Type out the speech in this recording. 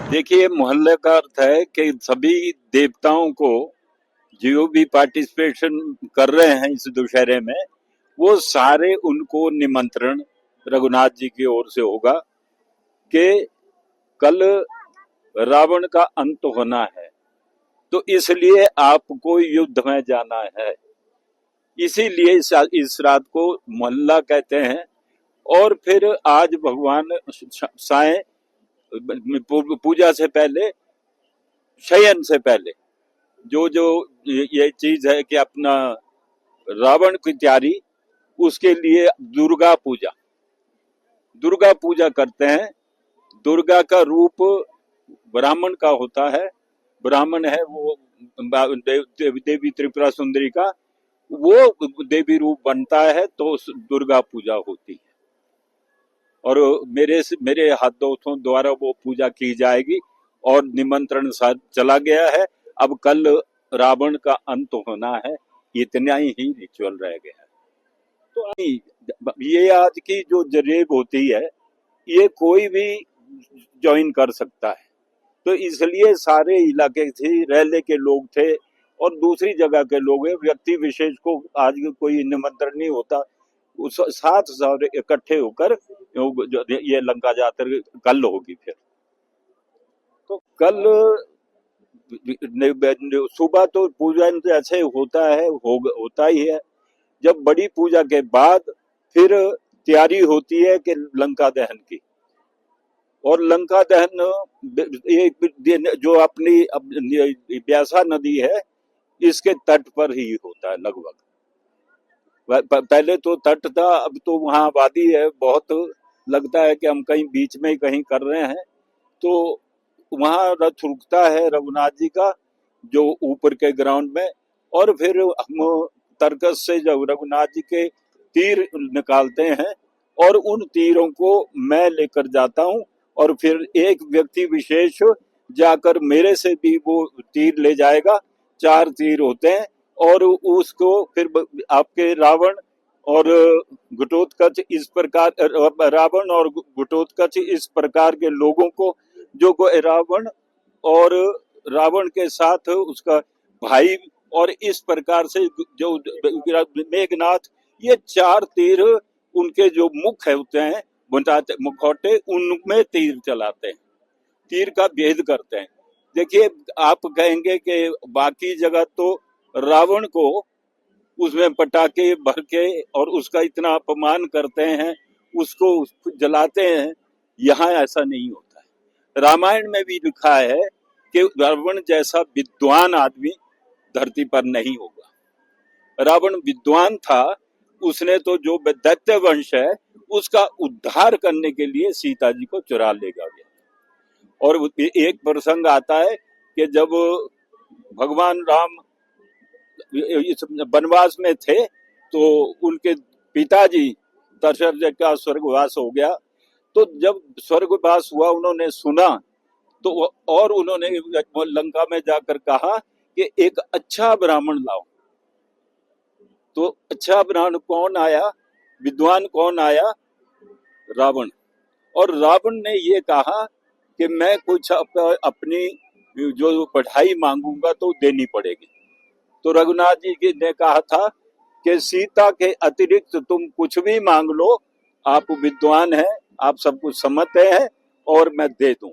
देखिए, मोहल्ले का अर्थ है कि सभी देवताओं को जो भी पार्टिसिपेशन कर रहे हैं इस दुशहरे में, वो सारे उनको निमंत्रण रघुनाथ जी की ओर से होगा कि कल रावण का अंत होना है, तो इसलिए आपको युद्ध में जाना है। इसीलिए इस रात को मोहल्ला कहते हैं। और फिर आज भगवान साएं पूजा से पहले, शयन से पहले जो जो ये चीज है कि अपना रावण की तैयारी, उसके लिए दुर्गा पूजा करते हैं। दुर्गा का रूप ब्राह्मण का होता है, ब्राह्मण है वो देवी त्रिपुरा सुंदरी का, वो देवी रूप बनता है तो दुर्गा पूजा होती है। और मेरे हाथों द्वारा वो पूजा की जाएगी और निमंत्रण चला गया है। अब कल रावण का अंत होना है, इतना ही रिचुअल रह गया है। तो ये आज की जो जरेब होती है, ये कोई भी ज्वाइन कर सकता है। तो इसलिए सारे इलाके से रहले के लोग थे और दूसरी जगह के लोग हैं। व्यक्ति विशेष को आज कोई निमंत्रण नहीं होता। साथ सारे इकट्ठे होकर ये लंका यात्रा कल होगी। फिर तो कल सुबह तो पूजा ऐसे होता है, होता ही है। जब बड़ी पूजा के बाद फिर तैयारी होती है कि लंका दहन की। और लंका दहन जो अपनी ब्यासा नदी है, इसके तट पर ही होता है लगभग। पहले तो तट था, अब तो वहाँ वादी है। बहुत लगता है कि हम कहीं बीच में ही कहीं कर रहे हैं। तो वहाँ रथ रुकता है रघुनाथ जी का, जो ऊपर के ग्राउंड में। और फिर हम तरकस से जब रघुनाथ जी के तीर निकालते हैं और उन तीरों को मैं लेकर जाता हूँ। और फिर एक व्यक्ति विशेष जाकर मेरे से भी वो तीर ले जाएगा। 4 तीर होते हैं और उसको फिर आपके रावण और घटोत्कच इस प्रकार, रावण और घटोत्कच इस प्रकार के लोगों को, जो रावण और रावण के साथ उसका भाई, और इस प्रकार से जो मेघनाथ, ये 4 तीर उनके जो मुख होते हैं, मुखौटे, उनमें तीर चलाते हैं, तीर का भेद करते हैं। देखिए, आप कहेंगे कि बाकी जगह तो रावण को उसमें पटाखे भर के और उसका इतना अपमान करते हैं, उसको जलाते हैं। यहाँ ऐसा नहीं होता है। रामायण में भी लिखा है कि रावण जैसा विद्वान आदमी धरती पर नहीं होगा। रावण विद्वान था, उसने तो जो दैत्य वंश है उसका उद्धार करने के लिए सीता जी को चुरा ले गया। और एक प्रसंग आता है कि जब भगवान राम वनवास में थे तो उनके पिताजी दशरथ जी का स्वर्गवास हो गया। तो जब स्वर्गवास हुआ, उन्होंने सुना तो और उन्होंने लंका में जाकर कहा कि एक अच्छा ब्राह्मण लाओ। तो अच्छा ब्राह्मण कौन आया, विद्वान कौन आया? रावण। और रावण ने ये कहा कि मैं कुछ अपनी जो पढ़ाई मांगूंगा तो देनी पड़ेगी। तो रघुनाथ जी ने कहा था कि सीता के अतिरिक्त तुम कुछ भी मांग लो, आप विद्वान हैं, आप सब कुछ समझते हैं और मैं दे दूं।